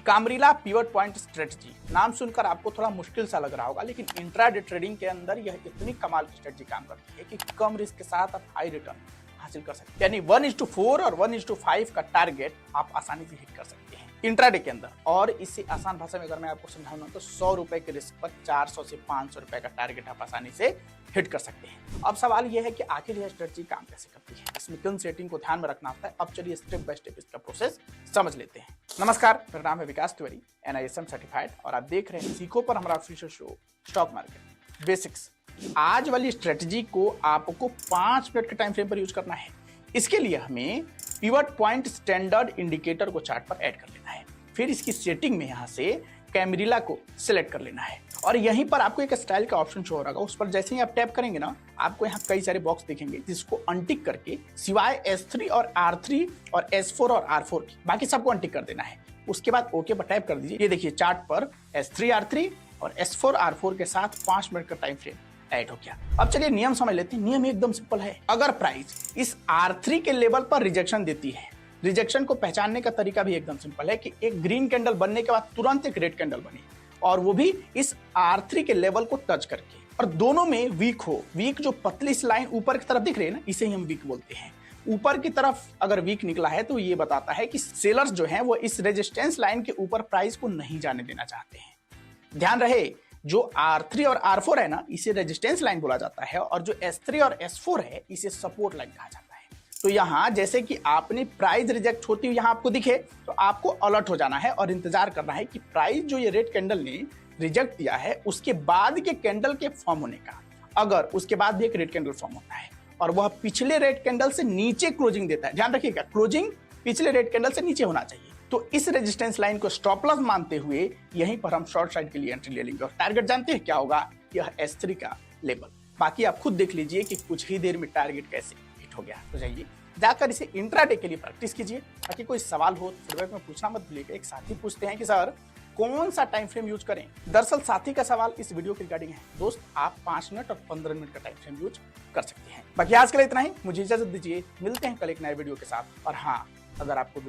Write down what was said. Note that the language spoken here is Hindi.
कामरिला पिवट पॉइंट स्ट्रेटजी नाम सुनकर आपको थोड़ा मुश्किल सा लग रहा होगा, लेकिन इंट्राडे ट्रेडिंग के अंदर यह इतनी कमाल की स्ट्रेटजी काम करती है कि कम रिस्क के साथ आप हाई रिटर्न हासिल कर सकते हैं। यानी 1:4 और 1:5 का टारगेट आप आसानी से हिट कर सकते हैं इंट्राडे के अंदर। और इससे आसान भाषा में अगर मैं आपको समझाऊंगा तो 100 रुपए के रिस्क पर 400 से 500 रुपए का टारगेट आप आसानी से हिट कर सकते हैं। अब सवाल यह है कि आखिर यह स्ट्रेटजी काम कैसे करती है, इसमें किन सेटिंग को ध्यान में रखना होता है। अब चलिए स्टेप बाय स्टेप इसका प्रोसेस समझ लेते हैं। नमस्कार, मेरा नाम है विकास तिवारी, NISM सर्टिफाइड, और आप देख रहे हैं सीखो पर हमारा official show stock market basics. आज वाली स्ट्रेटजी को आपको 5 मिनट के टाइम फ्रेम पर यूज करना है। इसके लिए हमें पिवट पॉइंट स्टैंडर्ड इंडिकेटर को चार्ट पर ऐड कर लेना है। फिर इसकी सेटिंग में यहाँ से कैमरिला को सिलेक्ट कर लेना है और यहीं पर आपको एक स्टाइल का ऑप्शन शो हो रहा है। उस पर जैसे ही आप टैप करेंगे ना, आपको यहाँ कई सारे बॉक्स दिखेंगे जिसको अनटिक करके सिवाय S3 और R3 और S4 और R4 की बाकी सबको अनटिक कर देना है। उसके बाद ओके पर टैप कर दीजिए। ये देखिए चार्ट पर S3 R3 और S4 R4 के साथ 5 मिनट का टाइम फ्रेम ऐड हो गया। अब चलिए नियम समझ लेते हैं। नियम एकदम सिंपल है। अगर प्राइस इस R3 के लेवल पर रिजेक्शन देती है, रिजेक्शन को पहचानने का तरीका भी एकदम सिंपल है कि एक ग्रीन कैंडल बनने के बाद तुरंत एक रेड कैंडल बने और वो भी इस R3 के लेवल को टच करके, और दोनों में वीक हो। वीक जो पतली सी लाइन ऊपर की तरफ दिख रही है ना, इसे ही हम वीक बोलते हैं। ऊपर की तरफ अगर वीक निकला है तो ये बताता है कि सेलर्स जो हैं वो इस रेजिस्टेंस लाइन के ऊपर प्राइस को नहीं जाने देना चाहते हैं। ध्यान रहे, जो R3 और R4 है ना, इसे रेजिस्टेंस लाइन बोला जाता है, और जो S3 और S4 है इसे सपोर्ट लाइन कहा जाता है। तो यहाँ जैसे कि आपने प्राइस रिजेक्ट होती हुई यहाँ आपको दिखे तो आपको अलर्ट हो जाना है और इंतजार करना है कि प्राइस जो ये रेड कैंडल ने रिजेक्ट दिया है उसके बाद के कैंडल के फॉर्म होने का। अगर उसके बाद भी एक रेड कैंडल फॉर्म होता है और वह पिछले रेड कैंडल से नीचे क्लोजिंग देता है, ध्यान रखिएगा क्लोजिंग पिछले रेड कैंडल से नीचे होना चाहिए, तो इस रेजिस्टेंस लाइन को स्टॉप लॉस मानते हुए यहीं पर हम शॉर्ट साइड के लिए एंट्री ले लेंगे। और टारगेट जानते हैं क्या होगा? यह S3 का लेवल। बाकी आप खुद देख लीजिए कि कुछ ही देर में टारगेट कैसे हिट हो गया। तो जाइए जाकर इसे इंट्राडे के लिए प्रैक्टिस कीजिए। ताकि कोई सवाल हो फीडबैक में पूछना मत भूलिएगा। एक साथी पूछते हैं कि सर कौन सा टाइम फ्रेम यूज करें। दरअसल साथी का सवाल इस वीडियो के रिगार्डिंग है। दोस्त, आप 5 मिनट और 15 मिनट का टाइम फ्रेम यूज कर सकते हैं। बाकी आज के लिए इतना ही, मुझे इजाजत दीजिए। मिलते हैं कल एक नए वीडियो के साथ। और हाँ, अगर आपको